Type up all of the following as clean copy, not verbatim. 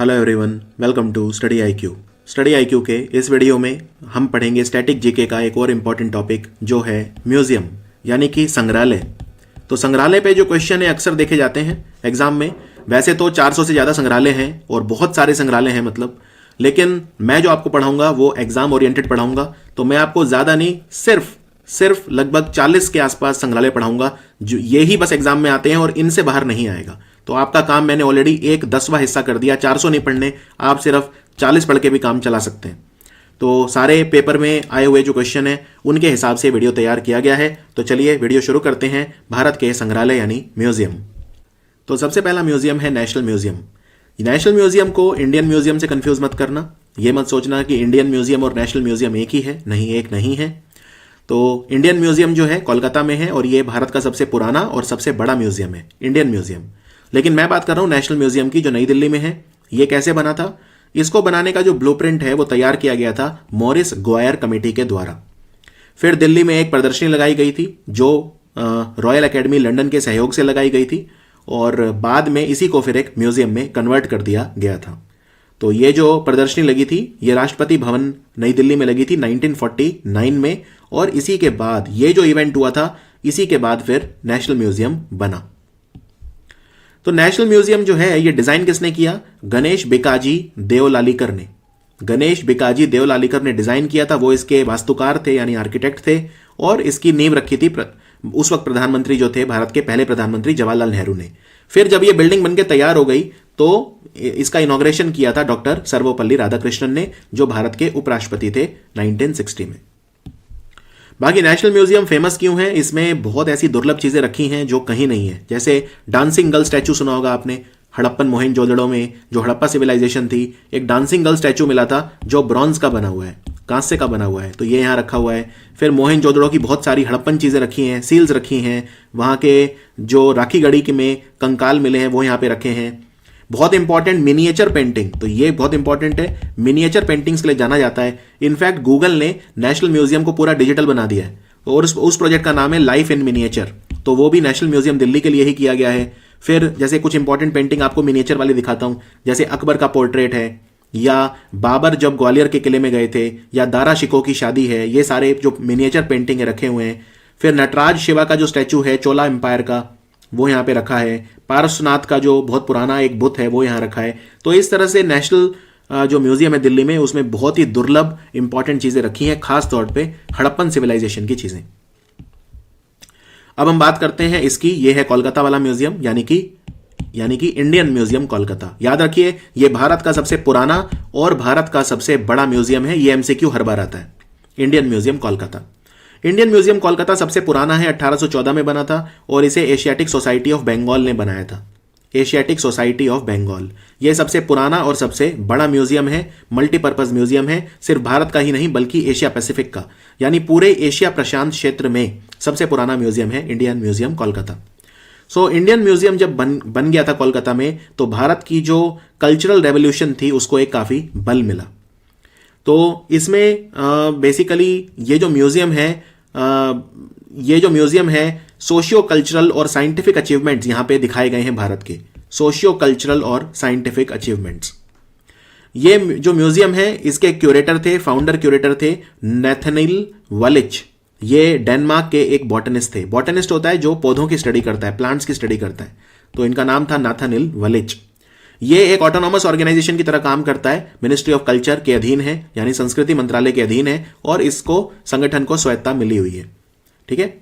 Hello everyone, welcome to study IQ. Study IQ के इस video में हम पढ़ेंगे स्टैटिक जीके का एक और इम्पॉर्टेंट टॉपिक जो है म्यूजियम यानी कि संग्रहालय। तो संग्रहालय पे जो क्वेश्चन है अक्सर देखे जाते हैं एग्जाम में। वैसे तो 400 से ज़्यादा संग्रहालय हैं और बहुत सारे संग्रहालय हैं मतलब, लेकिन मैं जो आपको पढ़ाऊंगा वो एग्जाम ओरिएंटेड पढ़ाऊंगा। तो मैं आपको ज़्यादा नहीं, सिर्फ लगभग 40 के आसपास संग्रहालय पढ़ाऊंगा जो ये ही बस एग्जाम में आते हैं और इनसे बाहर नहीं आएगा। तो आपका काम मैंने ऑलरेडी एक 10वां हिस्सा कर दिया। 400 नहीं पढ़ने, आप सिर्फ 40 पढ़ के भी काम चला सकते हैं। तो सारे पेपर में आए हुए जो क्वेश्चन है उनके हिसाब से वीडियो तैयार किया गया है। तो चलिए वीडियो शुरू करते हैं। भारत के संग्रहालय यानी म्यूजियम। तो सबसे पहला म्यूजियम है नेशनल म्यूजियम। नेशनल म्यूजियम को इंडियन म्यूजियम से कंफ्यूज मत करना। ये मत सोचना कि इंडियन म्यूजियम और नेशनल म्यूजियम एक ही है, नहीं, एक नहीं है। तो इंडियन म्यूजियम जो है कोलकाता में है और ये भारत का सबसे पुराना और सबसे बड़ा म्यूजियम है, इंडियन म्यूजियम। लेकिन मैं बात कर रहा हूं नेशनल म्यूजियम की जो नई दिल्ली में है। ये कैसे बना था? इसको बनाने का जो ब्लूप्रिंट है वो तैयार किया गया था मॉरिस ग्वायर कमेटी के द्वारा। फिर दिल्ली में एक प्रदर्शनी लगाई गई थी जो रॉयल एकेडमी लंदन के सहयोग से लगाई गई थी और बाद में इसी को फिर एक म्यूजियम में कन्वर्ट कर दिया गया था। तो ये जो प्रदर्शनी लगी थी ये राष्ट्रपति भवन नई दिल्ली में लगी थी 1949 में, और इसी के बाद ये जो इवेंट हुआ था इसी के बाद फिर नेशनल म्यूजियम बना। तो नेशनल म्यूजियम जो है ये डिजाइन किसने किया? गणेश बिकाजी देवलालीकर ने। गणेश बिकाजी देवलालीकर ने डिजाइन किया था। वो इसके वास्तुकार थे यानी आर्किटेक्ट थे और इसकी नींव रखी थी उस वक्त प्रधानमंत्री जो थे भारत के पहले प्रधानमंत्री जवाहरलाल नेहरू ने। फिर जब ये बिल्डिंग बनके तैयार हो गई तो इसका इनॉग्रेशन किया था डॉक्टर सर्वपल्ली राधाकृष्णन ने जो भारत के उपराष्ट्रपति थे 1960 में। बाकी नेशनल म्यूजियम फेमस क्यों है? इसमें बहुत ऐसी दुर्लभ चीजें रखी हैं जो कहीं नहीं है। जैसे डांसिंग गर्ल स्टैचू सुना होगा आपने। हड़प्पन मोहनजोदड़ो में जो हड़प्पा सिविलाइजेशन थी एक डांसिंग गर्ल स्टैचू मिला था जो ब्रॉन्ज का बना हुआ है, कांस्य का बना हुआ है। तो ये यहाँ रखा हुआ है। फिर मोहनजोदड़ो की बहुत सारी हड़प्पन चीजें रखी हैं, सील्स रखी हैं। वहां के जो राखी गढ़ी के में कंकाल मिले हैं वो यहाँ पे रखे हैं। बहुत इंपॉर्टेंट मिनिएचर पेंटिंग, तो ये बहुत इंपॉर्टेंट है। मिनिएचर पेंटिंग्स के लिए जाना जाता है। इनफैक्ट गूगल ने नेशनल म्यूजियम को पूरा डिजिटल बना दिया है और उस प्रोजेक्ट का नाम है लाइफ इन मिनिएचर। तो वो भी नेशनल म्यूजियम दिल्ली के लिए ही किया गया है। फिर जैसे कुछ इंपॉर्टेंट पेंटिंग आपको मिनिएचर वाली दिखाता हूं, जैसे अकबर का पोर्ट्रेट है या बाबर जब ग्वालियर के किले में गए थे या दारा शिकोह की शादी है। ये सारे जो मिनिएचर पेंटिंग है रखे हुए हैं। फिर नटराज शिवा का जो स्टैचू है चोला एम्पायर का वो यहाँ पे रखा है। पारसनाथ का जो बहुत पुराना एक बुत है वो यहाँ रखा है। तो इस तरह से नेशनल जो म्यूजियम है दिल्ली में उसमें बहुत ही दुर्लभ इंपॉर्टेंट चीजें रखी हैं, खास तौर पे हड़प्पन सिविलाइजेशन की चीजें। अब हम बात करते हैं इसकी। ये है कोलकाता वाला म्यूजियम यानी कि इंडियन म्यूजियम कोलकाता। याद रखिए ये भारत का सबसे पुराना और भारत का सबसे बड़ा म्यूजियम है। ये एमसीक्यू हर बार आता है। Indian museum Kolkata. Indian museum Kolkata सबसे पुराना है, 1814 में बना था और इसे एशियाटिक सोसाइटी ऑफ बंगाल ने बनाया था। एशियाटिक सोसाइटी ऑफ बंगाल ये सबसे पुराना और सबसे बड़ा म्यूजियम है। मल्टीपर्पज म्यूजियम है। सिर्फ भारत का ही नहीं बल्कि एशिया पैसिफिक का यानी पूरे एशिया प्रशांत क्षेत्र में सबसे पुराना म्यूजियम है Indian museum Kolkata. So Indian museum जब बन गया था कोलकाता में तो भारत की जो कल्चरल रेवोल्यूशन थी उसको एक काफी बल मिला। तो इसमें बेसिकली ये जो म्यूजियम है सोशियो कल्चरल और साइंटिफिक अचीवमेंट्स यहां पे दिखाए गए हैं। भारत के सोशियो कल्चरल और साइंटिफिक अचीवमेंट्स। ये जो म्यूजियम है इसके क्यूरेटर थे, फाउंडर क्यूरेटर थे नैथनिल वलिच। ये डेनमार्क के एक बॉटनिस्ट थे। बॉटनिस्ट होता है जो पौधों की स्टडी करता है, प्लांट्स की स्टडी करता है। तो इनका नाम था नाथनिल वलिच। ये एक ऑटोनॉमस ऑर्गेनाइजेशन की तरह काम करता है, मिनिस्ट्री ऑफ कल्चर के अधीन है यानी संस्कृति मंत्रालय के अधीन है और इसको संगठन को स्वायत्तता मिली हुई है। ठीक है।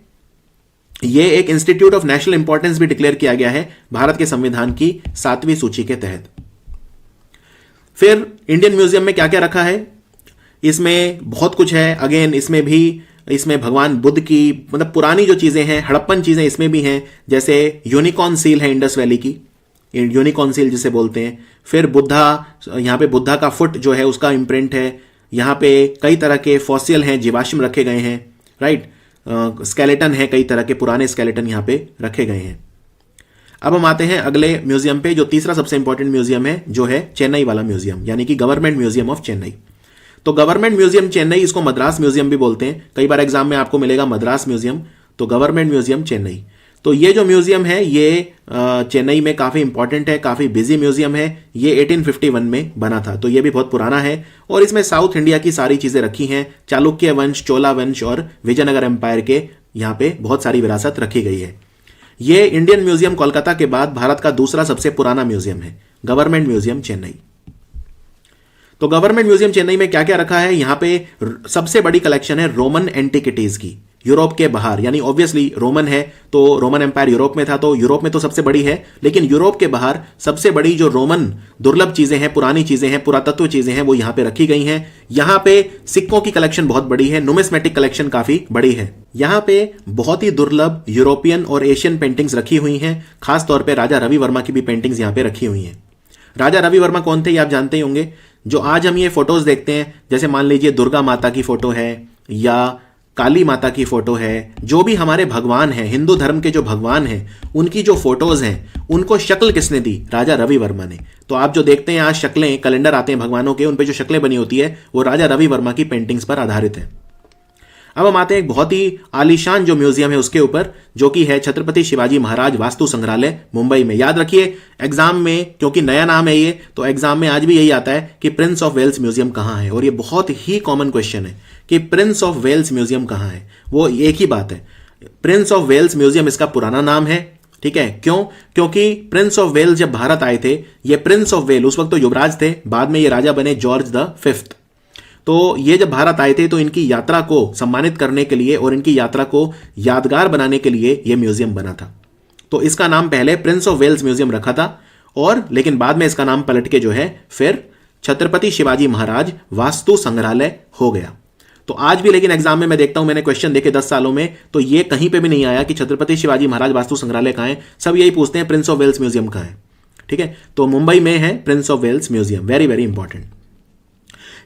ये एक इंस्टीट्यूट ऑफ नेशनल इंपॉर्टेंस भी डिक्लेयर किया गया है भारत के संविधान की 7वीं सूची के तहत। फिर इंडियन म्यूजियम में क्या क्या रखा है? इसमें बहुत कुछ है। अगेन इसमें भगवान बुद्ध की मतलब पुरानी जो चीजें हैं, हड़प्पन चीजें इसमें भी हैं। जैसे यूनिकॉर्न सील है इंडस वैली की, यूनिकॉर्न सील जिसे बोलते हैं। फिर बुद्धा, यहाँ पे बुद्धा का फुट जो है उसका इम्प्रिंट है। यहाँ पे कई तरह के फॉसिल हैं, जीवाश्म रखे गए हैं, राइट। स्केलेटन है, कई तरह के पुराने स्केलेटन यहाँ पे रखे गए हैं। अब हम आते हैं अगले म्यूजियम पे जो तीसरा सबसे इंपॉर्टेंट म्यूजियम है जो है चेन्नई वाला म्यूजियम यानी कि गवर्नमेंट म्यूजियम ऑफ चेन्नई। तो गवर्नमेंट म्यूजियम चेन्नई, इसको मद्रास म्यूजियम भी बोलते हैं। कई बार एग्जाम में आपको मिलेगा मद्रास म्यूजियम, तो गवर्नमेंट म्यूजियम चेन्नई। तो ये जो म्यूजियम है ये चेन्नई में काफ़ी इंपॉर्टेंट है, काफ़ी बिजी म्यूजियम है। ये 1851 में बना था, तो ये भी बहुत पुराना है और इसमें साउथ इंडिया की सारी चीज़ें रखी हैं। चालुक्य वंश, चोला वंश और विजयनगर एम्पायर के यहाँ पे बहुत सारी विरासत रखी गई है। ये इंडियन म्यूजियम कोलकाता के बाद भारत का दूसरा सबसे पुराना म्यूजियम है, गवर्नमेंट म्यूजियम चेन्नई। तो गवर्नमेंट म्यूजियम चेन्नई में क्या क्या रखा है, यहां पे सबसे बड़ी कलेक्शन है रोमन एंटिकिटीज की, यूरोप के बाहर, यानी ऑब्वियसली रोमन है तो रोमन एम्पायर यूरोप में था, तो यूरोप में तो सबसे बड़ी है, लेकिन यूरोप के बाहर सबसे बड़ी जो रोमन दुर्लभ चीजें हैं, पुरानी चीजें हैं, पुरातत्व चीजें हैं, वो यहां पे रखी गई हैं। यहां पे सिक्कों की कलेक्शन बहुत बड़ी है, नुमिस्मेटिक कलेक्शन काफी बड़ी है। यहां पे बहुत ही दुर्लभ यूरोपियन और एशियन पेंटिंग्स रखी हुई हैं, खासतौर पर राजा रवि वर्मा की भी पेंटिंग्स यहां पे रखी हुई हैं। राजा रवि वर्मा कौन थे ये आप जानते ही होंगे। जो आज हम ये फोटोज देखते हैं, जैसे मान लीजिए दुर्गा माता की फोटो है या काली माता की फोटो है, जो भी हमारे भगवान हैं, हिंदू धर्म के जो भगवान हैं, उनकी जो फोटोज हैं, उनको शक्ल किसने दी, राजा रवि वर्मा ने। तो आप जो देखते हैं आज शक्लें, कैलेंडर आते हैं भगवानों के, उन पे जो शक्लें बनी होती है वो राजा रवि वर्मा की पेंटिंग्स पर आधारित है। अब हम आते हैं एक बहुत ही आलीशान जो म्यूजियम है उसके ऊपर, जो कि है छत्रपति शिवाजी महाराज वास्तु संग्रहालय मुंबई में। याद रखिए एग्जाम में, क्योंकि नया नाम है ये, तो एग्जाम में आज भी यही आता है कि प्रिंस ऑफ वेल्स म्यूजियम कहां है, और ये बहुत ही कॉमन क्वेश्चन है कि प्रिंस ऑफ वेल्स म्यूजियम कहां है। वो एक ही बात है, प्रिंस ऑफ वेल्स म्यूजियम इसका पुराना नाम है, ठीक है। क्यों? क्योंकि प्रिंस ऑफ वेल्स जब भारत आए थे, ये प्रिंस ऑफ वेल उस वक्त तो युवराज थे, बाद में ये राजा बने जॉर्ज द फिफ्थ। तो ये जब भारत आए थे तो इनकी यात्रा को सम्मानित करने के लिए और इनकी यात्रा को यादगार बनाने के लिए ये म्यूजियम बना था। तो इसका नाम पहले प्रिंस ऑफ वेल्स म्यूजियम रखा था, और लेकिन बाद में इसका नाम पलट के जो है फिर छत्रपति शिवाजी महाराज वास्तु संग्रहालय हो गया। तो आज भी लेकिन एग्जाम में मैं देखता हूं, मैंने क्वेश्चन देखे 10 सालों में, तो ये कहीं पे भी नहीं आया कि छत्रपति शिवाजी महाराज वास्तु संग्रहालय कहां है। सब यही पूछते हैं प्रिंस ऑफ वेल्स म्यूजियम कहां है, ठीक है। तो मुंबई में है Prince of Wales museum, very very important.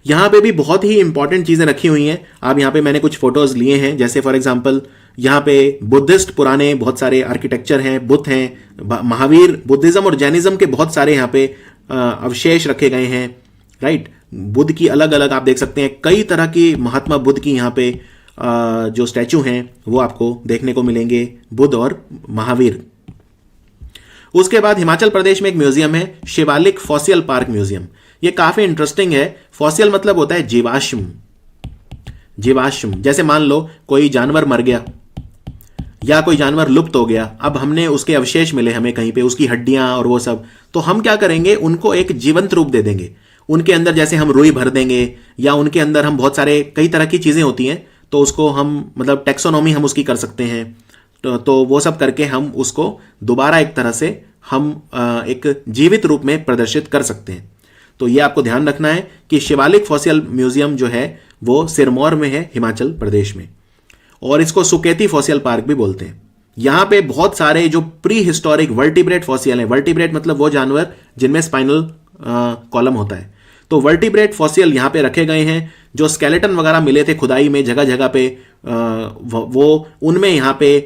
यहां पे भी बहुत ही इंपॉर्टेंट चीजें रखी हुई हैं। आप यहां पे मैंने कुछ फोटोज लिए हैं, जैसे फॉर एग्जांपल यहां पे बुद्धिस्ट पुराने बहुत सारे आर्किटेक्चर हैं, बुद्ध हैं, महावीर, बुद्धिज्म और जैनिज्म के बहुत सारे यहां पे अवशेष रखे गए हैं, राइट। बुद्ध की अलग अलग आप देख सकते हैं, कई तरह की महात्मा बुद्ध की यहां पे जो स्टैचू हैं वो आपको देखने को मिलेंगे, बुद्ध और महावीर। उसके बाद हिमाचल प्रदेश में एक म्यूजियम है, शिवालिक फॉसियल पार्क म्यूजियम। ये काफी इंटरेस्टिंग है। फॉसियल मतलब होता है जीवाश्म, जीवाश्म। जैसे मान लो कोई जानवर मर गया या कोई जानवर लुप्त हो गया, अब हमने उसके अवशेष मिले हमें कहीं पे, उसकी हड्डियां और वो सब, तो हम क्या करेंगे, उनको एक जीवंत रूप दे देंगे। उनके अंदर जैसे हम रुई भर देंगे, या उनके अंदर हम बहुत सारे कई तरह की चीजें होती हैं, तो उसको हम मतलब टेक्सोनॉमी हम उसकी कर सकते हैं। तो वो सब करके हम उसको दोबारा एक तरह से हम एक जीवित रूप में प्रदर्शित कर सकते हैं। तो ये आपको ध्यान रखना है कि शिवालिक फॉसियल म्यूजियम जो है वो सिरमौर में है, हिमाचल प्रदेश में, और इसको सुकेती फॉसियल पार्क भी बोलते हैं। यहां पे बहुत सारे जो प्री हिस्टोरिक वर्टिब्रेट फॉसियल हैं, वर्टिब्रेट मतलब वो जानवर जिनमें स्पाइनल कॉलम होता है, तो वर्टिब्रेट फॉसियल यहां पे रखे गए हैं। जो स्केलेटन वगैरह मिले थे खुदाई में जगह जगह पे, वो उनमें यहां पे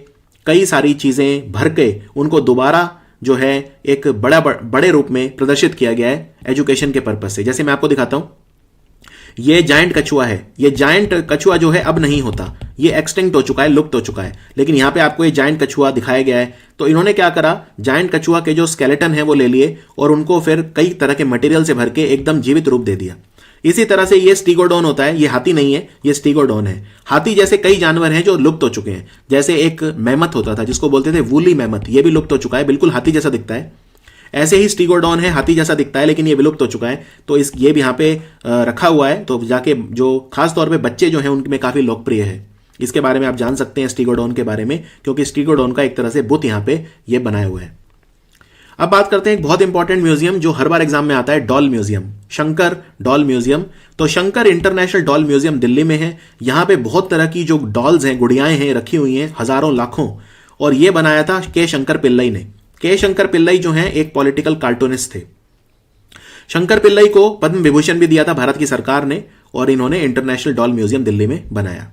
कई सारी चीजें भर के उनको दोबारा जो है एक बड़े रूप में प्रदर्शित किया गया है एजुकेशन के पर्पस से। जैसे मैं आपको दिखाता हूं, ये जायंट कछुआ है। ये जायंट कछुआ जो है अब नहीं होता, ये एक्सटिंक्ट हो चुका है, लुप्त हो चुका है, लेकिन यहां पे आपको ये जायंट कछुआ दिखाया गया है। तो इन्होंने क्या करा, जायंट कछुआ के जो स्केलेटन है वो ले लिए और उनको फिर कई तरह के मटेरियल से भर के एकदम जीवित रूप दे दिया। इसी तरह से ये स्टीगोडोन होता है, ये हाथी नहीं है, ये स्टीगोडोन है। हाथी जैसे कई जानवर हैं जो लुप्त हो चुके हैं, जैसे एक मेमथ होता था जिसको बोलते थे वूली मेमथ, ये भी लुप्त हो चुका है, बिल्कुल हाथी जैसा दिखता है। ऐसे ही स्टीगोडोन है, हाथी जैसा दिखता है लेकिन ये विलुप्त हो चुका है। तो ये भी यहाँ पे रखा हुआ है, तो जाके जो खासतौर पे बच्चे जो हैं उनमें काफी लोकप्रिय है। इसके बारे में आप जान सकते हैं स्टीगोडोन के बारे में, क्योंकि स्टीगोडोन का एक तरह से बुत यहाँ पे ये बनाया हुआ है। अब बात करते हैं एक बहुत इंपॉर्टेंट म्यूजियम जो हर बार एग्जाम में आता है, doll museum, Shankar doll museum. तो Shankar international doll museum Delhi में है। यहां पे बहुत तरह की जो डॉल्स हैं, गुड़ियाएं हैं, रखी हुई हैं, हजारों लाखों, और ये बनाया था के शंकर पिल्लई ने। के शंकर पिल्लई जो हैं एक पॉलिटिकल कार्टूनिस्ट थे। शंकर पिल्लई को पद्म विभूषण भी दिया था भारत की सरकार ने, और इन्होंने इंटरनेशनल डॉल म्यूजियम दिल्ली में बनाया।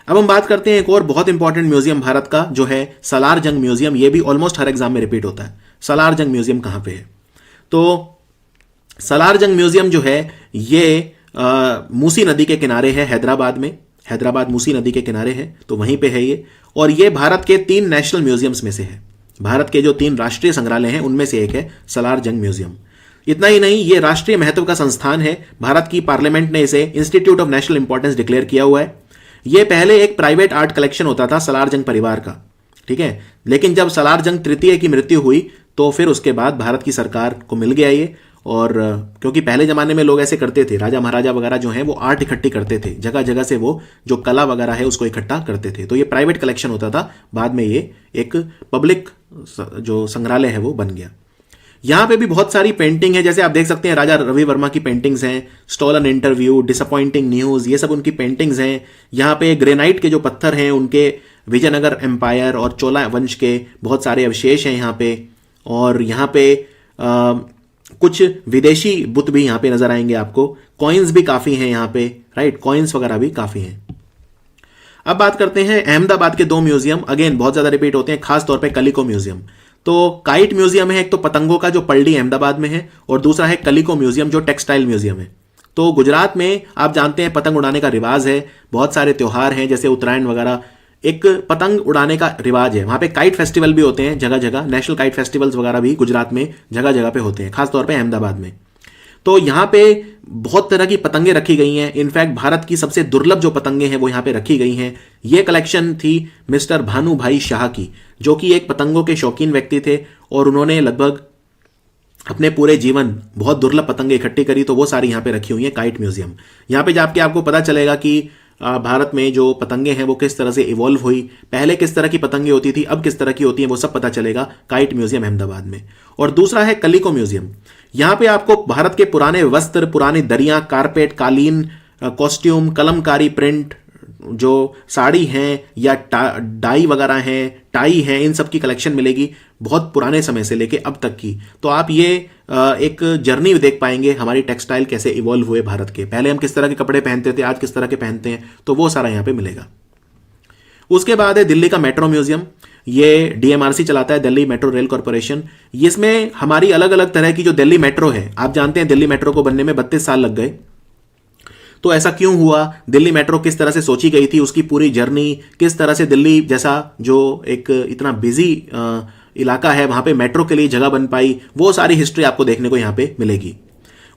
अब हम बात करते हैं एक और बहुत इंपॉर्टेंट म्यूजियम भारत का, जो है सलार जंग म्यूजियम। ये भी ऑलमोस्ट हर एग्जाम में रिपीट होता है। सलार जंग म्यूजियम कहां पे है? तो सलार जंग म्यूजियम जो है ये मूसी नदी के किनारे है, हैदराबाद में। हैदराबाद मूसी नदी के किनारे है, तो वहीं पे है ये। और ये भारत के 3 नेशनल म्यूजियम्स में से है। भारत के जो 3 राष्ट्रीय संग्रहालय हैं उनमें से एक है सलार जंग म्यूजियम। इतना ही नहीं, ये राष्ट्रीय महत्व का संस्थान है। भारत की पार्लियामेंट ने इसे institute of national importance declare किया हुआ है। यह पहले एक प्राइवेट आर्ट कलेक्शन होता था सलार जंग परिवार का, ठीक है। लेकिन जब सलार जंग तृतीय की मृत्यु हुई तो फिर उसके बाद भारत की सरकार को मिल गया ये। और क्योंकि पहले जमाने में लोग ऐसे करते थे, राजा महाराजा वगैरह जो हैं वो आर्ट इकट्ठी करते थे, जगह जगह से वो जो कला वगैरह है उसको इकट्ठा करते थे। तो ये प्राइवेट कलेक्शन होता था, बाद में ये एक पब्लिक जो संग्रहालय है वो बन गया। यहां पे भी बहुत सारी पेंटिंग है, जैसे आप देख सकते हैं राजा रवि वर्मा की पेंटिंग्स हैं, स्टॉलन इंटरव्यू, डिसअपॉइंटिंग न्यूज, ये सब उनकी पेंटिंग्स हैं। यहाँ पे ग्रेनाइट के जो पत्थर हैं उनके विजयनगर एम्पायर और चोला वंश के बहुत सारे अवशेष हैं यहाँ पे। और यहाँ पे कुछ विदेशी बुत भी यहाँ पे नजर आएंगे आपको। कॉइन्स भी काफी हैं यहाँ पे, राइट, कॉइन्स वगैरह भी काफी हैं। अब बात करते हैं अहमदाबाद के 2 म्यूजियम, अगेन बहुत ज्यादा रिपीट होते हैं, खास तौर पे कलिको म्यूजियम। तो काइट म्यूजियम है एक तो पतंगों का, जो पलडी अहमदाबाद में है, और दूसरा है कलिको म्यूजियम जो टेक्सटाइल म्यूजियम है। तो गुजरात में आप जानते हैं पतंग उड़ाने का रिवाज है, बहुत सारे त्योहार हैं जैसे उत्तरायण वगैरह, एक पतंग उड़ाने का रिवाज है। वहां पे काइट फेस्टिवल भी होते हैं जगह जगह, नेशनल काइट फेस्टिवल्स वगैरह भी गुजरात में जगह जगह पे होते हैं, खासतौर पे अहमदाबाद में। तो यहाँ पे बहुत तरह की पतंगे रखी गई हैं। इनफैक्ट भारत की सबसे दुर्लभ जो पतंगे हैं वो यहाँ पे रखी गई हैं। ये कलेक्शन थी मिस्टर भानु भाई शाह की, जो कि एक पतंगों के शौकीन व्यक्ति थे और उन्होंने लगभग अपने पूरे जीवन बहुत दुर्लभ पतंगे इकट्ठी करी। तो वो सारी यहाँ पे रखी हुई है काइट म्यूजियम। यहाँ पे जाके आपको पता चलेगा कि भारत में जो पतंगे हैं वो किस तरह से इवॉल्व हुई, पहले किस तरह की पतंगे होती थी, अब किस तरह की होती हैं, वो सब पता चलेगा काइट म्यूजियम अहमदाबाद में। और दूसरा है कलिको म्यूजियम। यहाँ पे आपको भारत के पुराने वस्त्र, पुरानी दरियां, कारपेट, कालीन, कॉस्ट्यूम, कलमकारी, प्रिंट, जो साड़ी हैं या डाई वगैरह हैं, टाई हैं, इन सब की कलेक्शन मिलेगी बहुत पुराने समय से लेके अब तक की। तो आप ये एक जर्नी देख पाएंगे हमारी टेक्सटाइल कैसे इवॉल्व हुए भारत के, पहले हम किस तरह के कपड़े पहनते थे, आज किस तरह के पहनते हैं, तो वो सारा यहाँ पे मिलेगा। उसके बाद है दिल्ली का मेट्रो म्यूजियम। ये डीएमआरसी चलाता है, दिल्ली मेट्रो रेल कॉर्पोरेशन। इसमें हमारी अलग अलग तरह की जो दिल्ली मेट्रो है, आप जानते हैं दिल्ली मेट्रो को बनने में 32 साल लग गए। तो ऐसा क्यों हुआ, दिल्ली मेट्रो किस तरह से सोची गई थी, उसकी पूरी जर्नी, किस तरह से दिल्ली जैसा जो एक इतना बिजी इलाका है वहां पे मेट्रो के लिए जगह बन पाई, वो सारी हिस्ट्री आपको देखने को यहां पे मिलेगी।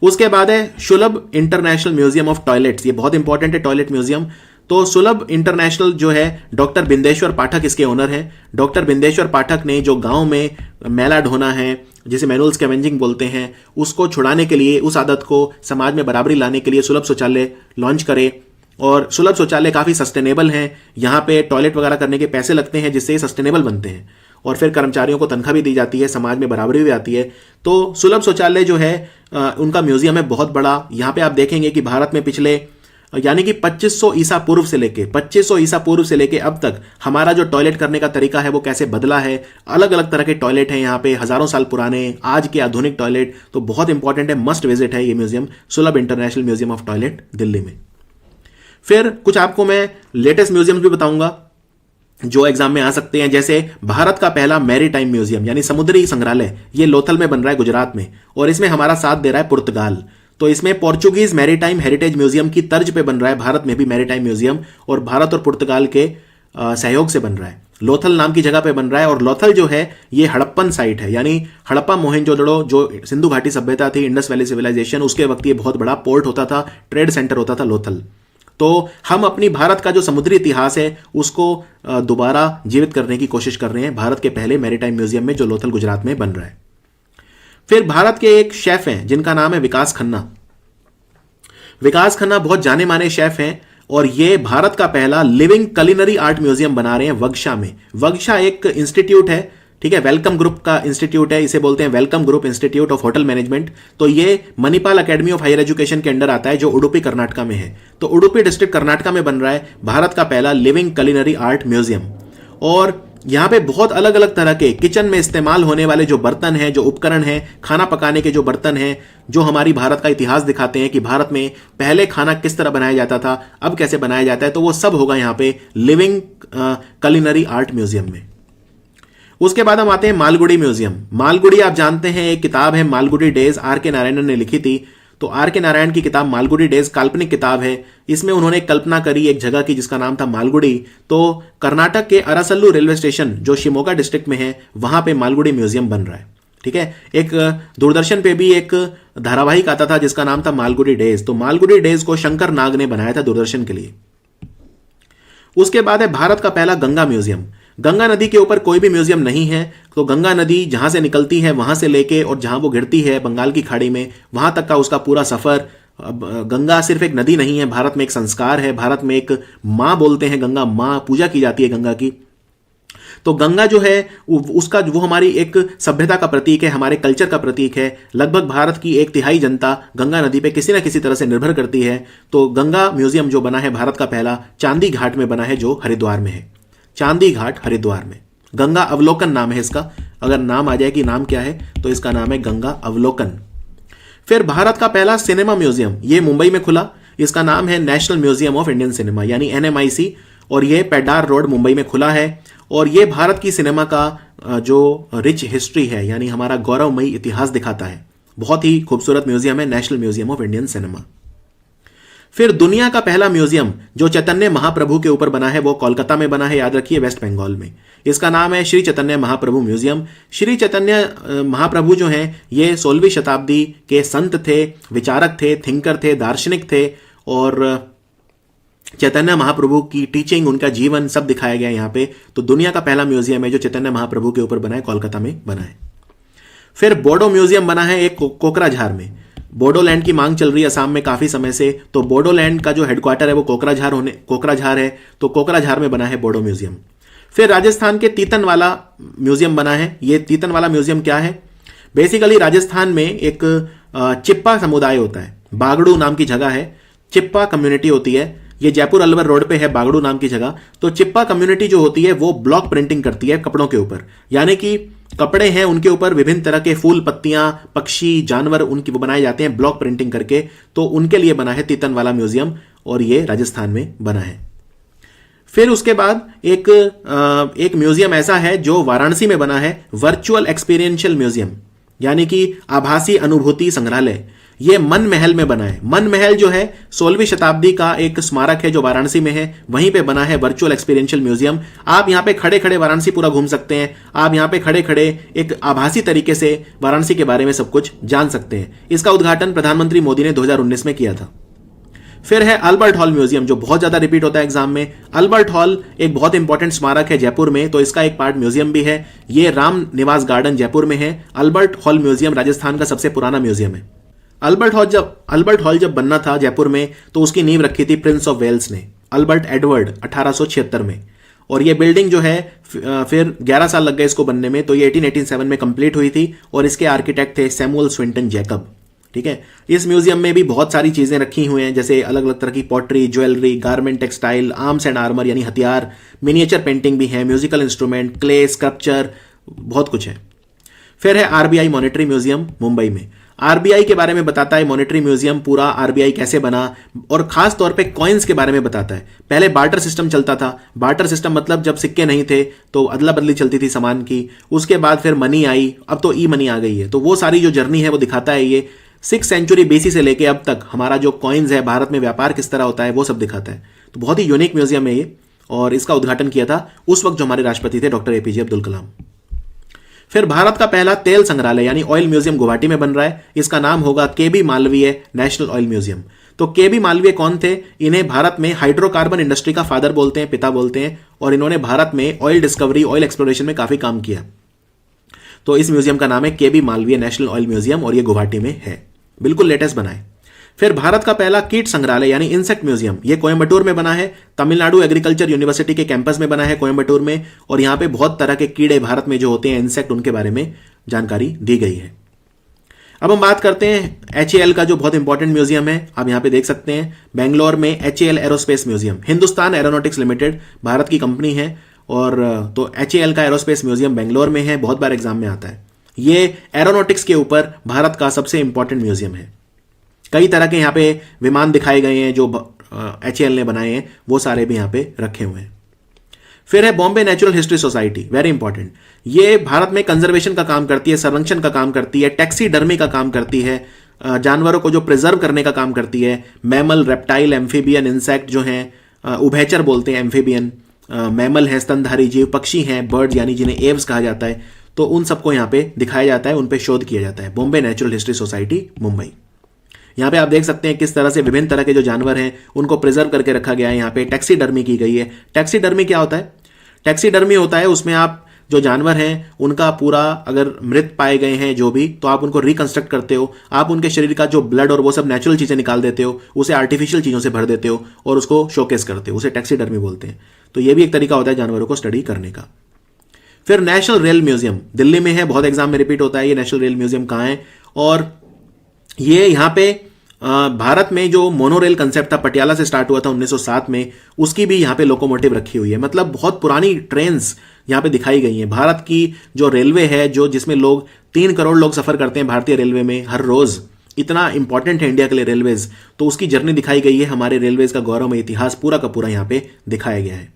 उसके बाद है सुलभ इंटरनेशनल म्यूजियम ऑफ टॉयलेट्स। ये बहुत इंपॉर्टेंट है टॉयलेट म्यूजियम। तो सुलभ इंटरनेशनल जो है, डॉक्टर बिंदेश्वर पाठक इसके ओनर हैं। डॉक्टर बिंदेश्वर पाठक ने जो गांव में मैला ढोना है, जिसे मैनुअल स्कैवेंजिंग बोलते हैं, उसको छुड़ाने के लिए, उस आदत को समाज में बराबरी लाने के लिए सुलभ शौचालय लॉन्च करे। और सुलभ शौचालय काफी सस्टेनेबल हैं, यहाँ पे टॉयलेट वगैरह करने के पैसे लगते हैं जिससे ये सस्टेनेबल बनते हैं, और फिर कर्मचारियों को तनख्वाह भी दी जाती है, समाज में बराबरी भी आती है। तो सुलभ शौचालय जो है उनका म्यूजियम है बहुत बड़ा। यहाँ पे आप देखेंगे कि भारत में पिछले यानी कि 2500 ईसा पूर्व से लेके अब तक हमारा जो टॉयलेट करने का तरीका है वो कैसे बदला है। अलग अलग तरह के टॉयलेट हैं यहाँ पे, हजारों साल पुराने, आज के आधुनिक टॉयलेट। तो बहुत इंपॉर्टेंट है, मस्ट विजिट है ये म्यूजियम, सुलभ international museum of toilet Delhi में। फिर कुछ आपको मैं लेटेस्ट म्यूजियम भी बताऊंगा जो एग्जाम में आ सकते हैं, जैसे भारत का पहला मैरीटाइम म्यूजियम यानी समुद्री संग्रहालय, ये लोथल में बन रहा है गुजरात में, और इसमें हमारा साथ दे रहा है पुर्तगाल। तो इसमें पोर्चुगीज मैरीटाइम हेरिटेज म्यूजियम की तर्ज पे बन रहा है भारत में भी मैरीटाइम म्यूजियम, और भारत और पुर्तगाल के सहयोग से बन रहा है। लोथल नाम की जगह पे बन रहा है, और लोथल जो है ये हड़प्पन साइट है, यानी हड़प्पा मोहनजोदड़ो जो सिंधु घाटी सभ्यता थी, इंडस वैली सिविलाइजेशन, उसके वक्त ये बहुत बड़ा पोर्ट होता था, ट्रेड सेंटर होता था लोथल। तो हम अपनी भारत का जो समुद्री इतिहास है उसको दोबारा जीवित करने की कोशिश कर रहे हैं भारत के पहले मैरीटाइम म्यूजियम में, जो लोथल गुजरात में बन रहा है। फिर भारत के एक शेफ हैं जिनका नाम है विकास खन्ना। विकास खन्ना बहुत जाने माने शेफ हैं, और ये भारत का पहला लिविंग कलिनरी आर्ट म्यूजियम बना रहे हैं वगशा में। वगशा एक इंस्टीट्यूट है, ठीक है, वेलकम ग्रुप का इंस्टीट्यूट है, इसे बोलते हैं welcome group institute of hotel management. तो ये Manipal academy of higher education के अंडर आता है, जो उडुपी कर्नाटका में है। तो उडुपी डिस्ट्रिक्ट कर्नाटका में बन रहा है भारत का पहला लिविंग कलिनरी आर्ट म्यूजियम। और यहाँ पे बहुत अलग अलग तरह के किचन में इस्तेमाल होने वाले जो बर्तन हैं, जो उपकरण हैं, खाना पकाने के जो बर्तन हैं, जो हमारी भारत का इतिहास दिखाते हैं कि भारत में पहले खाना किस तरह बनाया जाता था, अब कैसे बनाया जाता है, तो वो सब होगा यहाँ पे लिविंग कलिनरी आर्ट म्यूजियम में। उसके बाद हम आते हैं मालगुडी म्यूजियम। मालगुडी आप जानते हैं एक किताब है मालगुडी डेज, आर के नारायणन ने लिखी थी। तो आर के नारायण की किताब मालगुडी डेज काल्पनिक किताब है। इसमें उन्होंने एक कल्पना करी एक जगह की जिसका नाम था मालगुडी। तो कर्नाटक के अरासल्लू रेलवे स्टेशन जो शिमोगा डिस्ट्रिक्ट में है वहां पे मालगुडी म्यूजियम बन रहा है। ठीक है, एक दूरदर्शन पे भी एक धारावाहिक आता था जिसका नाम था मालगुडी डेज। तो मालगुडी डेज को शंकर नाग ने बनाया था दूरदर्शन के लिए। उसके बाद है भारत का पहला गंगा म्यूजियम। गंगा नदी के ऊपर कोई भी म्यूजियम नहीं है। तो गंगा नदी जहां से निकलती है वहां से लेके और जहां वो गिरती है बंगाल की खाड़ी में, वहां तक का उसका पूरा सफर। गंगा सिर्फ एक नदी नहीं है, भारत में एक संस्कार है। भारत में एक मां बोलते हैं, गंगा मां, पूजा की जाती है गंगा की। तो गंगा जो है उसका वो हमारी एक सभ्यता का प्रतीक है, हमारे कल्चर का प्रतीक है। लगभग भारत की 1/3 जनता गंगा नदी पे किसी ना किसी तरह से निर्भर करती है। तो गंगा म्यूजियम जो बना है भारत का पहला, चांदी घाट में बना है जो हरिद्वार में है। चांदी घाट हरिद्वार में। गंगा अवलोकन नाम है इसका। अगर नाम आ जाए कि नाम क्या है तो इसका नाम है गंगा अवलोकन। फिर भारत का पहला सिनेमा म्यूजियम ये मुंबई में खुला। इसका नाम है national museum of Indian cinema यानी NMIC, और ये पेड्डार रोड मुंबई में खुला है। और ये भारत की सिनेमा का जो रिच हिस्ट्री है यानी हमारा गौरवमयी इतिहास दिखाता है। बहुत ही खूबसूरत म्यूजियम है national museum of Indian cinema. फिर दुनिया का पहला म्यूजियम जो चैतन्य महाप्रभु के ऊपर बना है वो कोलकाता में बना है, याद रखिए, वेस्ट बंगाल में। इसका नाम है श्री चैतन्य महाप्रभु म्यूजियम। श्री चैतन्य महाप्रभु जो हैं ये 16वीं शताब्दी के संत थे, विचारक थे, थिंकर थे, दार्शनिक थे। और चैतन्य महाप्रभु की टीचिंग, उनका जीवन सब दिखाया गया यहाँ पे। तो दुनिया का पहला म्यूजियम है जो चैतन्य महाप्रभु के ऊपर बना है, कोलकाता में बना है। फिर बोडो म्यूजियम बना है एक कोकराझार में। बोडोलैंड की मांग चल रही है असम में काफी समय से, तो बोडोलैंड का जो हेडक्वार्टर है वो कोकराझार है, तो कोकराझार में बना है बोडो म्यूजियम। फिर राजस्थान के तीतन वाला म्यूजियम बना है। ये तीतन वाला म्यूजियम क्या है? बेसिकली राजस्थान में एक चिप्पा समुदाय होता है, बागड़ू नाम की जगह है, चिप्पा कम्युनिटी होती है। ये जयपुर अलवर रोड पे है बागड़ू नाम की जगह। तो चिप्पा कम्युनिटी जो होती है वो ब्लॉक प्रिंटिंग करती है कपड़ों के ऊपर, यानी कि कपड़े हैं उनके ऊपर विभिन्न तरह के फूल, पत्तियां, पक्षी, जानवर उनकी वो बनाए जाते हैं ब्लॉक प्रिंटिंग करके। तो उनके लिए बना है तीतन वाला म्यूजियम और ये राजस्थान में बना है। फिर उसके बाद एक म्यूजियम ऐसा है जो वाराणसी में बना है, वर्चुअल एक्सपीरियंशियल म्यूजियम यानी कि आभासी अनुभूति संग्रहालय। ये मन महल में बना है। मन महल जो है 16वीं शताब्दी का एक स्मारक है जो वाराणसी में है, वहीं पे बना है वर्चुअल एक्सपीरियंशियल म्यूजियम। आप यहाँ पे खड़े खड़े वाराणसी पूरा घूम सकते हैं। आप यहाँ पे खड़े खड़े एक आभासी तरीके से वाराणसी के बारे में सब कुछ जान सकते हैं। इसका उद्घाटन प्रधानमंत्री मोदी ने 2019 में किया था। फिर है अल्बर्ट हॉल म्यूजियम जो बहुत ज्यादा रिपीट होता है एग्जाम में। अल्बर्ट हॉल एक बहुत इंपॉर्टेंट स्मारक है जयपुर में, तो इसका एक पार्ट म्यूजियम भी है। ये राम निवास गार्डन जयपुर में है। अल्बर्ट हॉल म्यूजियम राजस्थान का सबसे पुराना म्यूजियम है। अल्बर्ट हॉल जब बनना था जयपुर में तो उसकी नींव रखी थी प्रिंस ऑफ वेल्स ने, अल्बर्ट एडवर्ड, 1876 में। और ये बिल्डिंग जो है फिर 11 साल लग गए इसको बनने में, तो ये 1887 में कंप्लीट हुई थी और इसके आर्किटेक्ट थे सैमुअल स्विंटन जैकब। ठीक है, इस म्यूजियम में भी बहुत सारी चीजें रखी हुई हैं, जैसे अलग अलग तरह की pottery, jewellery, garment, textile, arms and armour यानी हथियार, मिनिएचर पेंटिंग भी है, म्यूजिकल इंस्ट्रूमेंट, क्ले, स्कल्पचर, बहुत कुछ है। फिर है आरबीआई मॉनेटरी म्यूजियम मुंबई में। आरबीआई के बारे में बताता है मॉनेटरी म्यूजियम, पूरा आरबीआई कैसे बना, और खास तौर पे कॉइन्स के बारे में बताता है। पहले बार्टर सिस्टम चलता था। बार्टर सिस्टम मतलब जब सिक्के नहीं थे तो अदला बदली चलती थी सामान की। उसके बाद फिर मनी आई, अब तो ई मनी आ गई है। तो वो सारी जो जर्नी है वो दिखाता है ये 6th सेंचुरी BC से लेके अब तक हमारा जो कॉइन्स है, भारत में व्यापार किस तरह होता है, वो सब दिखाता है। तो बहुत ही यूनिक म्यूजियम है ये, और इसका उद्घाटन किया था उस वक्त जो हमारे राष्ट्रपति थे डॉक्टर APJ अब्दुल कलाम। फिर भारत का पहला तेल संग्रहालय यानी ऑयल म्यूजियम गुवाहाटी में बन रहा है। इसका नाम होगा KB Malviya national oil museum. तो KB मालवीय कौन थे? इन्हें भारत में हाइड्रोकार्बन इंडस्ट्री का फादर बोलते हैं, पिता बोलते हैं, और इन्होंने भारत में ऑयल डिस्कवरी, ऑयल एक्सप्लोरेशन में काफी काम किया। तो इस म्यूजियम का नाम है KB Malviya national oil museum और ये गुवाहाटी में है, बिल्कुल लेटेस्ट बना है। फिर भारत का पहला कीट संग्रहालय यानी इंसेक्ट म्यूजियम, ये कोयम्बटूर में बना है, तमिलनाडु एग्रीकल्चर यूनिवर्सिटी के कैंपस में बना है कोयम्बटूर में, और यहां पे बहुत तरह के कीड़े भारत में जो होते हैं इंसेक्ट, उनके बारे में जानकारी दी गई है। अब हम बात करते हैं HAL का जो बहुत इंपॉर्टेंट म्यूजियम है, आप यहां पे देख सकते हैं बेंगलोर में HAL aerospace museum. Hindustan aeronautics limited Bharat की कंपनी है, और तो HAL का एरोस्पेस म्यूजियम बेंगलोर में है, बहुत बार एग्जाम में आता है। ये एरोनॉटिक्स के ऊपर भारत का सबसे इंपॉर्टेंट म्यूजियम है। कई तरह के यहाँ पे विमान दिखाए गए हैं जो HAL ने बनाए हैं, वो सारे भी यहाँ पे रखे हुए हैं। फिर है Bombay natural history society, very important. ये भारत में कंजर्वेशन का काम करती है, संरक्षण का काम करती है, टैक्सीडर्मी का काम करती है, जानवरों को जो प्रिजर्व करने का काम करती है, मैमल, रेप्टाइल, एम्फीबियन, इंसेक्ट जो हैं, उभयचर बोलते हैं एम्फीबियन, मैमल हैं, स्तनधारी जीव, पक्षी हैं, बर्ड्स यानी जिन्हें एव्स कहा जाता है, तो उन सबको यहाँ पे दिखाया जाता है, उन पे शोध किया जाता है। Bombay natural history society, Mumbai. यहाँ पे आप देख सकते हैं किस तरह से विभिन्न तरह के जो जानवर हैं उनको प्रिजर्व करके रखा गया है। यहाँ पे टैक्सीडर्मी की गई है। टैक्सीडर्मी क्या होता है? टैक्सीडर्मी होता है उसमें आप जो जानवर हैं उनका पूरा अगर मृत पाए गए हैं जो भी, तो आप उनको रिकंस्ट्रक्ट करते हो, आप उनके शरीर का जो ब्लड और वो सब नेचुरल चीज़ें निकाल देते हो, उसे आर्टिफिशियल चीज़ों से भर देते हो और उसको शोकेस करते हो, उसे टैक्सीडर्मी बोलते हैं। तो ये भी एक तरीका होता है जानवरों को स्टडी करने का। फिर नेशनल रेल म्यूजियम दिल्ली में है, बहुत एग्जाम में रिपीट होता है ये नेशनल रेल म्यूजियम कहाँ है, और ये यहाँ पे भारत में जो मोनोरेल कंसेप्ट था पटियाला से स्टार्ट हुआ था 1907 में, उसकी भी यहाँ पे लोकोमोटिव रखी हुई है। मतलब बहुत पुरानी ट्रेन्स यहाँ पे दिखाई गई हैं। भारत की जो रेलवे है, जो जिसमें लोग 3 करोड़ लोग सफर करते हैं भारतीय रेलवे में हर रोज, इतना इंपॉर्टेंट है इंडिया के लिए रेलवेज, तो उसकी जर्नी दिखाई गई है। हमारे रेलवेज का गौरवमय इतिहास पूरा का पूरा यहाँ पे दिखाया गया है।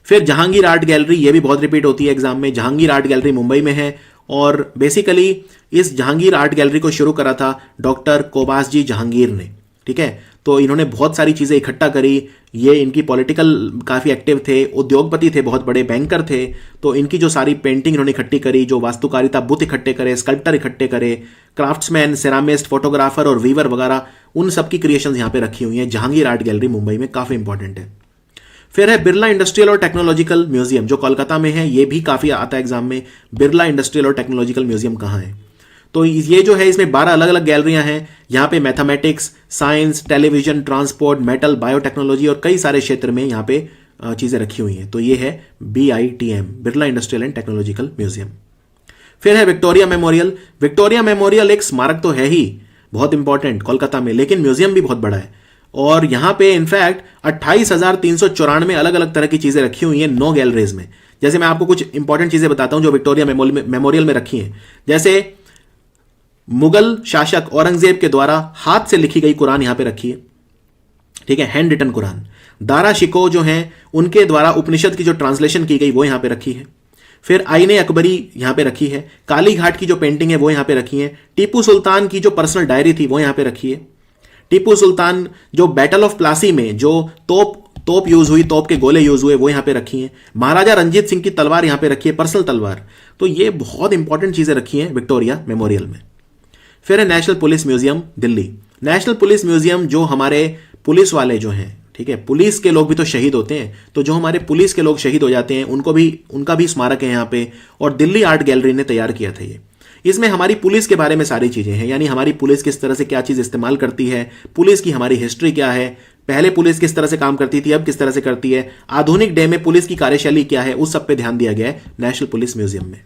फिर जहांगीर आर्ट गैलरी, ये भी बहुत रिपीट होती है एग्जाम में। जहांगीर आर्ट गैलरी मुंबई में है और बेसिकली इस जहांगीर आर्ट गैलरी को शुरू करा था डॉक्टर कोबास जी जहांगीर ने। ठीक है, तो इन्होंने बहुत सारी चीजें इकट्ठा करी। ये इनकी पॉलिटिकल काफी एक्टिव थे, उद्योगपति थे, बहुत बड़े बैंकर थे। तो इनकी जो सारी पेंटिंग इन्होंने इकट्ठी करी, जो वास्तुकारिता बुत इकट्ठे करे, स्कल्प्टर इकट्ठे करे, क्राफ्ट्समैन, सेरामिस्ट, फोटोग्राफर और वीवर वगैरह, उन सबकी क्रिएशंस यहाँ पे रखी हुई हैं। जहांगीर आर्ट गैलरी मुंबई में काफी इंपॉर्टेंट है। फिर है बिरला इंडस्ट्रियल और टेक्नोलॉजिकल म्यूजियम, जो कोलकाता में है। ये भी काफी आता है एग्जाम में। बिरला इंडस्ट्रियल और टेक्नोलॉजिकल म्यूजियम कहाँ है? तो ये जो है इसमें 12 अलग अलग गैलरियां हैं। यहाँ पे mathematics, science, television, transport, metal, biotechnology और कई सारे क्षेत्र में यहाँ पे चीजें रखी हुई हैं। तो ये है BITM, Birla industrial and technological museum. फिर है विक्टोरिया मेमोरियल। विक्टोरिया मेमोरियल एक स्मारक तो है ही बहुत इंपॉर्टेंट कोलकाता में, लेकिन म्यूजियम भी बहुत बड़ा है। और यहाँ पे इनफैक्ट 28,394 अलग अलग तरह की चीजें रखी हुई हैं 9 गैलरीज में। जैसे मैं आपको कुछ इंपॉर्टेंट चीजें बताता हूं जो विक्टोरिया मेमोरियल में रखी हैं। जैसे मुगल शासक औरंगजेब के द्वारा हाथ से लिखी गई कुरान यहां पे रखी है। ठीक है, हैंड रिटन कुरान। दारा शिको जो हैं उनके द्वारा उपनिषद की जो ट्रांसलेशन की गई वो यहां पे रखी है। फिर आईने अकबरी यहां पे रखी है। काली घाट की जो पेंटिंग है वो यहां पे रखी है। टीपू सुल्तान की जो पर्सनल डायरी थी वो यहां पे रखी है। टीपू सुल्तान जो बैटल ऑफ प्लासी में जो तोप यूज हुई, तोप के गोले यूज हुए, वो यहां पे रखी हैं। महाराजा रंजीत सिंह की तलवार यहां पे रखी है, पर्सनल तलवार। तो ये बहुत इंपॉर्टेंट चीजें रखी हैं विक्टोरिया मेमोरियल में। फिर है national police museum Delhi. National police museum जो हमारे पुलिस वाले जो हैं, ठीक है, पुलिस के लोग भी तो शहीद होते हैं, तो जो हमारे पुलिस के लोग शहीद हो जाते हैं उनका भी स्मारक है यहाँ पे, और दिल्ली आर्ट गैलरी ने तैयार किया था ये। इसमें हमारी पुलिस के बारे में सारी चीजें हैं, यानी हमारी पुलिस किस तरह से क्या चीज इस्तेमाल करती है, पुलिस की हमारी हिस्ट्री क्या है, पहले पुलिस किस तरह से काम करती थी, अब किस तरह से करती है, आधुनिक डे में पुलिस की कार्यशैली क्या है, उस सब पे ध्यान दिया गया है नेशनल पुलिस म्यूजियम में।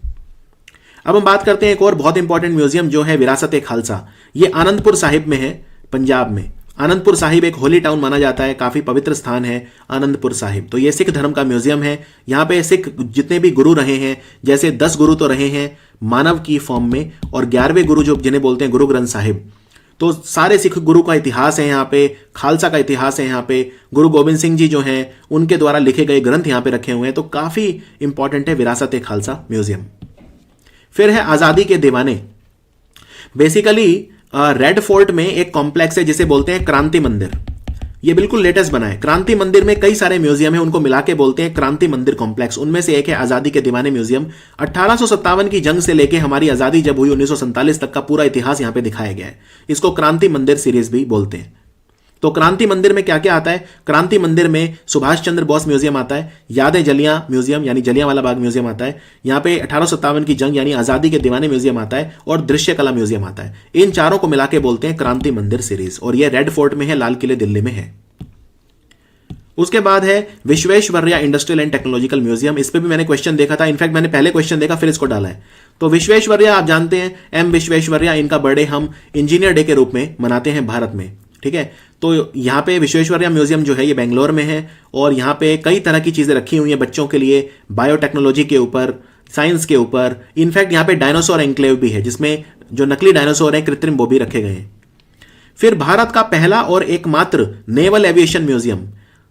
अब हम बात करते हैं एक और बहुत इंपॉर्टेंट म्यूजियम जो है विरासत ए खालसा। ये आनंदपुर साहिब में है, पंजाब में। आनंदपुर साहिब एक होली टाउन माना जाता है, काफी पवित्र स्थान है आनंदपुर साहिब। तो ये सिख धर्म का म्यूजियम है। यहाँ पे सिख जितने भी गुरु रहे हैं, जैसे 10 गुरु तो रहे हैं मानव की फॉर्म में, और 11वें गुरु जो जिन्हें बोलते हैं गुरु ग्रंथ साहिब, तो सारे सिख गुरु का इतिहास है यहाँ पे, खालसा का इतिहास है यहाँ पे। गुरु गोविंद सिंह जी जो हैं उनके द्वारा लिखे गए ग्रंथ यहाँ पे रखे हुए हैं। तो काफी इंपॉर्टेंट है विरासत ए खालसा म्यूजियम। फिर है आजादी के दीवाने। बेसिकली रेड फोर्ट में एक कॉम्प्लेक्स है जिसे बोलते हैं क्रांति मंदिर। ये बिल्कुल लेटेस्ट बना है। क्रांति मंदिर में कई सारे म्यूजियम है, उनको मिला के बोलते हैं क्रांति मंदिर कॉम्प्लेक्स। उनमें से एक है आजादी के दीवाने म्यूजियम। 1857 की जंग से लेके हमारी आजादी जब हुई 1947 तक का पूरा इतिहास यहां पे दिखाया गया है। इसको क्रांति मंदिर सीरीज भी बोलते हैं। तो क्रांति मंदिर में क्या क्या आता है? क्रांति मंदिर में सुभाष चंद्र बोस म्यूजियम आता है, याद जलियां म्यूजियम यानी जलियांवाला बाग म्यूजियम आता है, यहाँ पे 1857 की जंग यानी आजादी के दीवाने म्यूजियम आता है, और दृश्य कला म्यूजियम आता है। इन चारों को मिला के बोलते हैं क्रांति मंदिर सीरीज, और यह रेड फोर्ट में है, लाल किले दिल्ली में है। उसके बाद है Visvesvaraya industrial and technological museum. इस पे भी मैंने क्वेश्चन देखा था, इनफैक्ट मैंने पहले क्वेश्चन देखा फिर इसको डाला है। तो विश्वेश्वरैया आप जानते हैं, एम विश्वेश्वरैया, इनका बर्थडे हम इंजीनियर डे के रूप में मनाते हैं भारत में। ठीक है, तो यहाँ पे विश्वेश्वरैया म्यूजियम जो है ये बेंगलोर में है, और यहाँ पे कई तरह की चीजें रखी हुई हैं बच्चों के लिए, बायोटेक्नोलॉजी के ऊपर, साइंस के ऊपर। इनफैक्ट यहाँ पे डायनासोर एन्क्लेव भी है जिसमें जो नकली डायनासोर है कृत्रिम वो भी रखे गए हैं। फिर भारत का पहला और एकमात्र नेवल एविएशन म्यूजियम,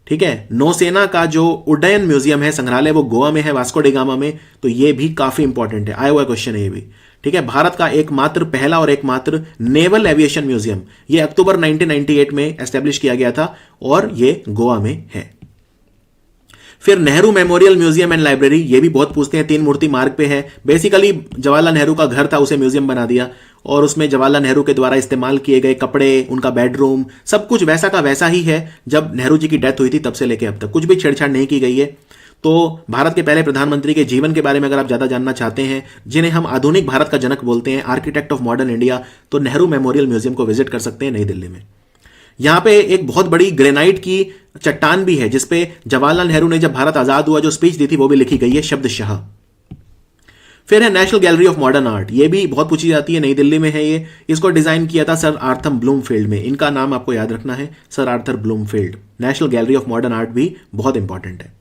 ठीक है, नौसेना का जो उड्डयन म्यूजियम है, संग्रहालय, वो गोवा में है, वास्को डी गामा में। तो ये भी काफी इंपॉर्टेंट है, आया हुआ क्वेश्चन है ये भी। ठीक है, भारत का एकमात्र पहला और एकमात्र नेवल एविएशन म्यूजियम, ये अक्टूबर 1998 में एस्टेब्लिश किया गया था और ये गोवा में है। फिर Nehru memorial museum and library, ये भी बहुत पूछते हैं, तीन मूर्ति मार्ग पे है। बेसिकली जवाहरलाल नेहरू का घर था, उसे म्यूजियम बना दिया और उसमें जवाहरलाल नेहरू के द्वारा इस्तेमाल किए गए कपड़े, उनका बेडरूम, सब कुछ वैसा का वैसा ही है जब नेहरू जी की डेथ हुई थी तब से लेकर अब तक, कुछ भी छेड़छाड़ नहीं की गई है। तो भारत के पहले प्रधानमंत्री के जीवन के बारे में अगर आप ज्यादा जानना चाहते हैं, जिन्हें हम आधुनिक भारत का जनक बोलते हैं, आर्किटेक्ट ऑफ मॉडर्न इंडिया, तो नेहरू मेमोरियल म्यूजियम को विजिट कर सकते हैं नई दिल्ली में। यहां पे एक बहुत बड़ी ग्रेनाइट की चट्टान भी है जिसपे जवाहरलाल नेहरू ने जब भारत आजाद हुआ जो स्पीच दी थी वो भी लिखी गई है शब्दशः। फिर है national gallery of modern art, ये भी बहुत पूछी जाती है, नई दिल्ली में है ये। इसको डिजाइन किया था सर आर्थर ब्लूमफील्ड में, इनका नाम आपको याद रखना है, sir Arthur Bloomfield. National gallery of modern art भी बहुत इंपॉर्टेंट है।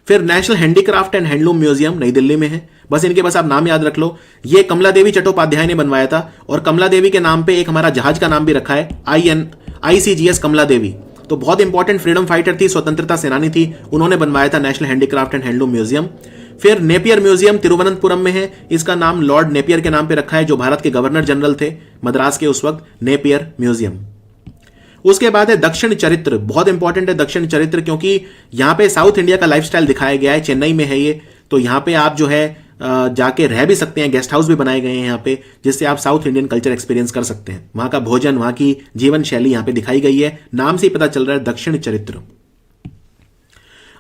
फिर national handicraft and handloom museum नई दिल्ली में है, बस इनके बस आप नाम याद रख लो। ये कमला देवी चट्टोपाध्याय ने बनवाया था और कमला देवी के नाम पे एक हमारा जहाज का नाम भी रखा है, ICGS कमला देवी। तो बहुत इंपॉर्टेंट फ्रीडम फाइटर थी, स्वतंत्रता सेनानी थी, उन्होंने बनवाया था national handicraft and handloom museum. फिर नेपियर म्यूजियम तिरुवनंतपुरम में है, इसका नाम लॉर्ड नेपियर के नाम पे रखा है जो भारत के गवर्नर जनरल थे मद्रास के उस वक्त, नेपियर म्यूजियम। उसके बाद है दक्षिण चरित्र, बहुत इंपॉर्टेंट है दक्षिण चरित्र क्योंकि यहां पे साउथ इंडिया का लाइफस्टाइल दिखाया गया है, चेन्नई में है ये। तो यहां पे आप जो है जाके रह भी सकते हैं, गेस्ट हाउस भी बनाए गए हैं यहाँ पे, जिससे आप साउथ इंडियन कल्चर एक्सपीरियंस कर सकते हैं। वहां का भोजन, वहां की जीवन शैली यहाँ पे दिखाई गई है, नाम से ही पता चल रहा है दक्षिण चरित्र।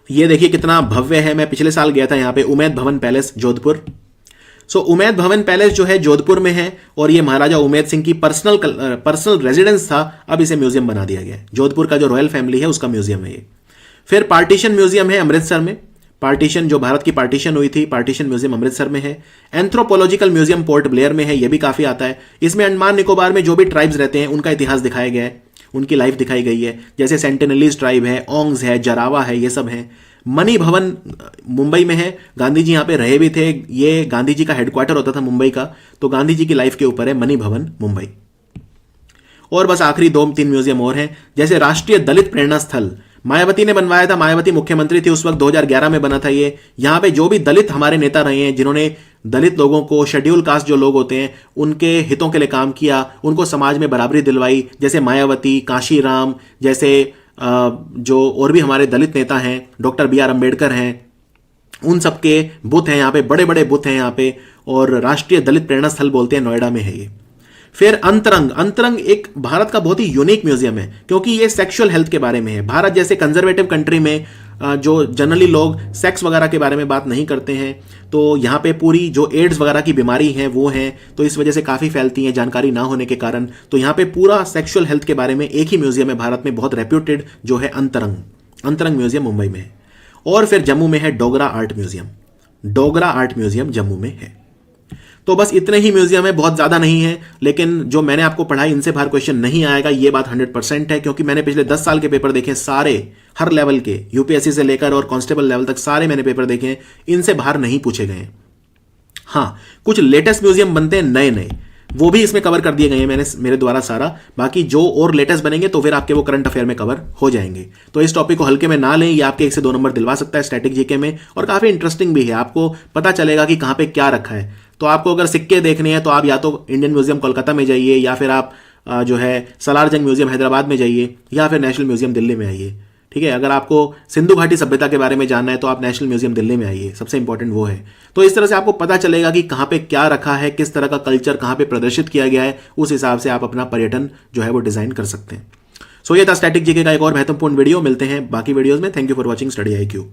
ये देखिए कितना भव्य है, मैं पिछले साल गया था यहाँ पे, उमैद भवन पैलेस जोधपुर। सो उमैद भवन पैलेस जो है जोधपुर में है और ये महाराजा उमैद सिंह की पर्सनल रेजिडेंस था, अब इसे म्यूजियम बना दिया गया है। जोधपुर का जो रॉयल फैमिली है उसका म्यूजियम है ये। फिर पार्टीशन म्यूजियम है अमृतसर में, पार्टीशन जो भारत की पार्टीशन हुई थी, पार्टीशन म्यूजियम अमृतसर में है। एंथ्रोपोलॉजिकल म्यूजियम पोर्ट ब्लेयर में है, ये भी काफी आता है। इसमें अंडमान निकोबार में जो भी ट्राइब्स रहते हैं उनका इतिहास दिखाया गया है, उनकी लाइफ दिखाई गई है, जैसे सेंटिनलीज ट्राइब है, ओंग्स है, जरावा है, ये सब है। मणि भवन मुंबई में है, गांधी जी यहां पे रहे भी थे, ये गांधी जी का हेडक्वार्टर होता था मुंबई का, तो गांधी जी की लाइफ के ऊपर है मणि भवन मुंबई। और बस आखिरी 2-3 म्यूजियम और हैं, जैसे राष्ट्रीय दलित प्रेरणा स्थल मायावती ने बनवाया था, मायावती मुख्यमंत्री थी उस वक्त, 2011 में बना था ये। यहां पे जो भी दलित हमारे नेता रहे हैं, जिन्होंने दलित लोगों को, शेड्यूल कास्ट जो लोग होते हैं, उनके हितों के लिए काम किया, उनको समाज में बराबरी दिलवाई, जैसे मायावती, काशीराम, जैसे जो और भी हमारे दलित नेता हैं, डॉक्टर BR अम्बेडकर हैं, उन सबके बुत हैं यहाँ पे, बड़े बड़े बुत हैं यहाँ पे, और राष्ट्रीय दलित प्रेरणा स्थल बोलते हैं, नोएडा में है ये। फिर अंतरंग, अंतरंग एक भारत का बहुत ही यूनिक म्यूजियम है क्योंकि ये सेक्सुअल हेल्थ के बारे में है। भारत जैसे कंजर्वेटिव कंट्री में जो जनरली लोग सेक्स वगैरह के बारे में बात नहीं करते हैं, तो यहाँ पे पूरी जो एड्स वगैरह की बीमारी है वो है, तो इस वजह से काफ़ी फैलती हैं जानकारी ना होने के कारण। तो यहाँ पे पूरा सेक्सुअल हेल्थ के बारे में एक ही म्यूजियम है भारत में, बहुत रेप्यूटेड, जो है अंतरंग। अंतरंग म्यूजियम मुंबई में है। और फिर जम्मू में है Dogra art museum, Dogra art museum Jammu में है। तो बस इतने ही म्यूजियम है, बहुत ज्यादा नहीं है, लेकिन जो मैंने आपको पढ़ाई इनसे बाहर क्वेश्चन नहीं आएगा, ये बात 100% है, क्योंकि मैंने पिछले 10 साल के पेपर देखे सारे, हर लेवल के, यूपीएससी से लेकर और कांस्टेबल लेवल तक सारे मैंने पेपर देखे हैं, इनसे बाहर नहीं पूछे गए। हाँ, कुछ लेटेस्ट म्यूजियम बनते हैं नए नए, वो भी इसमें कवर कर दिए गए हैं मेरे द्वारा सारा। बाकी जो और लेटेस्ट बनेंगे तो फिर आपके वो करंट अफेयर में कवर हो जाएंगे। तो इस टॉपिक को हल्के में ना लें, ये आपके 1 से 2 नंबर दिलवा सकता है स्टैटिक जीके में, और काफी इंटरेस्टिंग भी है, आपको पता चलेगा कि कहां पे क्या रखा है। तो आपको अगर सिक्के देखने हैं तो आप या तो इंडियन म्यूजियम कोलकाता में जाइए, या फिर आप जो है सलारजंग म्यूजियम हैदराबाद में जाइए, या फिर नेशनल म्यूजियम दिल्ली में आइए। ठीक है, अगर आपको सिंधु घाटी सभ्यता के बारे में जानना है तो आप नेशनल म्यूजियम दिल्ली में आइए, सबसे इंपॉर्टेंट वो है। तो इस तरह से आपको पता चलेगा कि कहाँ पे क्या रखा है, किस तरह का कल्चर कहाँ पे प्रदर्शित किया गया है, उस हिसाब से आप अपना पर्यटन जो है वो डिजाइन कर सकते हैं। सो ये था स्टैटिक जीके का एक और महत्वपूर्ण वीडियो। मिलते हैं बाकी वीडियोज में। Thank you for watching study IQ।